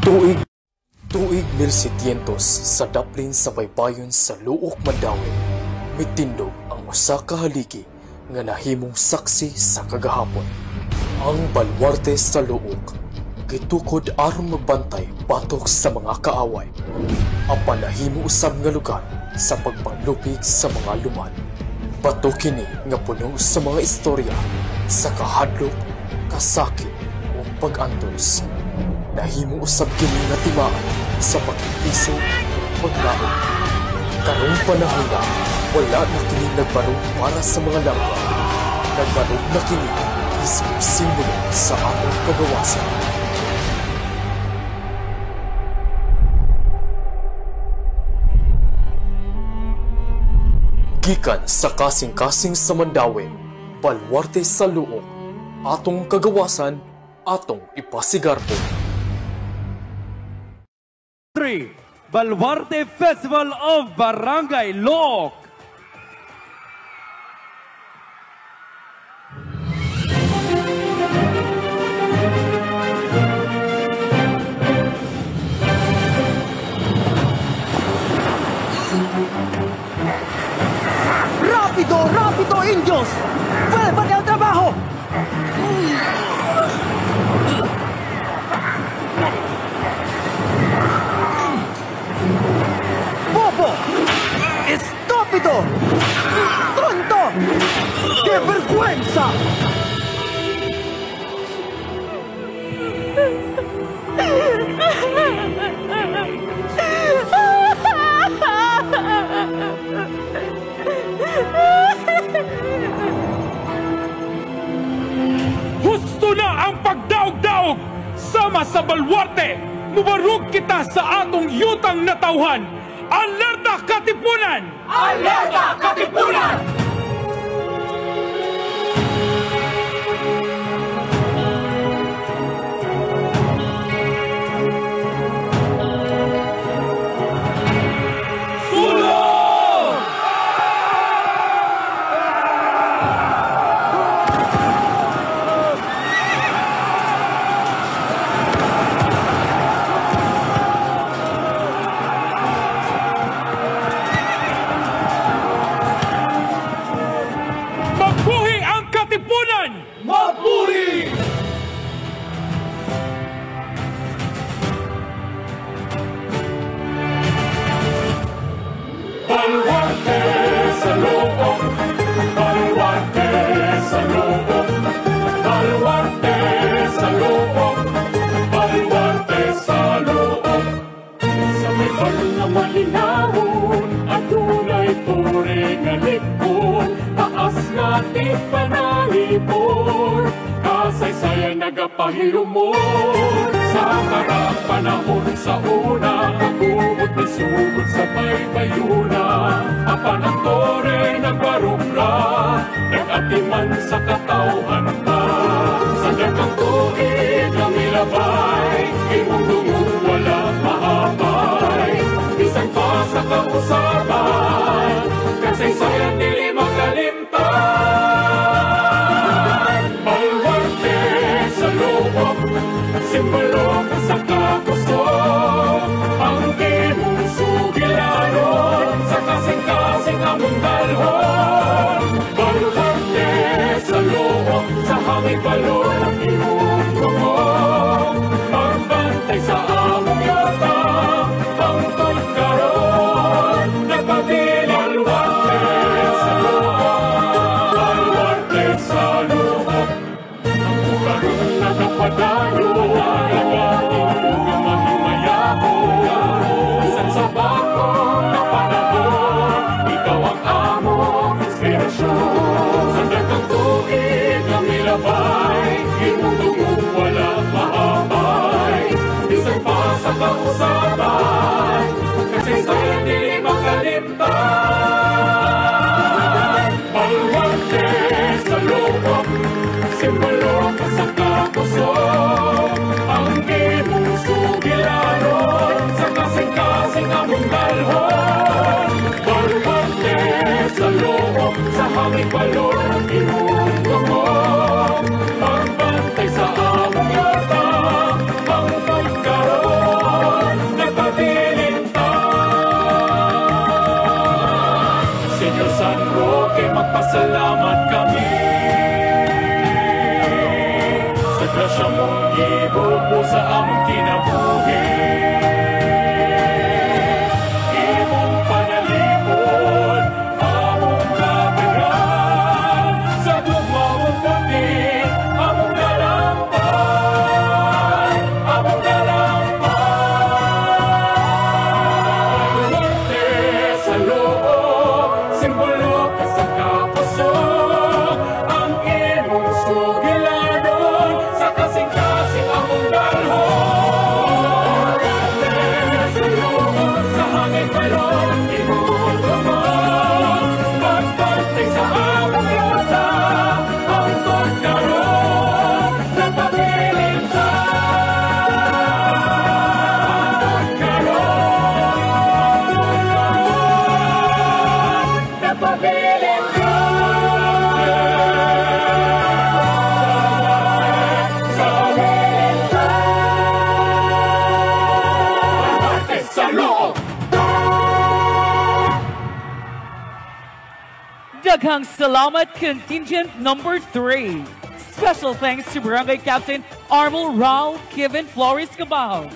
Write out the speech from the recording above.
Tuig 1700 sa daplin sa baybayon sa Luok, Mandawi, mitindog ang usa ka haligi nga nahimong saksi sa kagahapon. Ang baluarte sa Luok gitukod aron magbantay batok sa mga kaaway. Apan nahimo usab nga lugar sa pagpanglupig sa mga luman. Bato kini nga puno sa mga istorya sa kahadlok, kasakit o pag-antos. Nahimo usab kini nga timaan sa pagpipiso o paglaot. Karong panahon na wala na kini nagbarog para sa mga langwa. Nagbarog na kini isang simbolo sa among kagawasan. Gikan sa kasing-kasing sa Mandawi, baluarte sa Luok, atong kagawasan, atong ipasigarbo. 3. Baluarte Festival of Barangay Luok. Rapido, rapido, indios! ¡Vuelvan al trabajo! ¡Bobo! ¡Estúpido! ¡Tonto! ¡Qué vergüenza! Gusto na ang pagdaog-daog! Sama sa baluarte! Mubarog kita sa atong yutang natauhan! Alerta Katipunan! Alerta Katipunan! Pahilumon sa karang panahon sa una, pagkumot ni sugod sa baybayuna. Apan ang tore nagbarumra, nag-atiman sa katauhan pa. Sa dakang tuig na milabay, imong dungog wala mahabay. Bisan pa sa kausaban, kasaysayan dili makalimtan. Simbolo ka sa kapuso, ang imong sugilanon, sa kasing-kasing among dalhon. Baluarte sa Luok, sa hangin balon ang imong bukong. Magbantay sa among yata, pangtod karon, nagpabilin. Baluarte sa Luok, baluarte sa Luok, ang ukarong nagapadayo. Kausaban, kasaysayan dili makalimtan. Baluarte sa Luok, simbolo ka sa kapuso, ang imong sugilanon, sa kasing-kasing among dalhon. Baluarte sa Luok, sa hangin balon ang imong bukong. Magbantay sa among yata, ang pagkaroon. Grasya mong gibuko sa among kinabuhi. Imong panalipod, among kabayan. Sa gumamong pati, among galampay. Among galampay. Baluarte sa loob, simbolo ka sa kapuso. Ang imong sugilanon, sa kasing-kasing among dalhon. Baluarte sa loob, sa hangin balon, imong tumon. Pagpantay sa among yuta, ang pagkaroon, napabilin ka. Napabilin ka. Sa bilin ka. Baluarte sa loob. Daghang salamat contingent number 3. Special thanks to Barangay Captain Armel Rao Kevin Flores Cabao.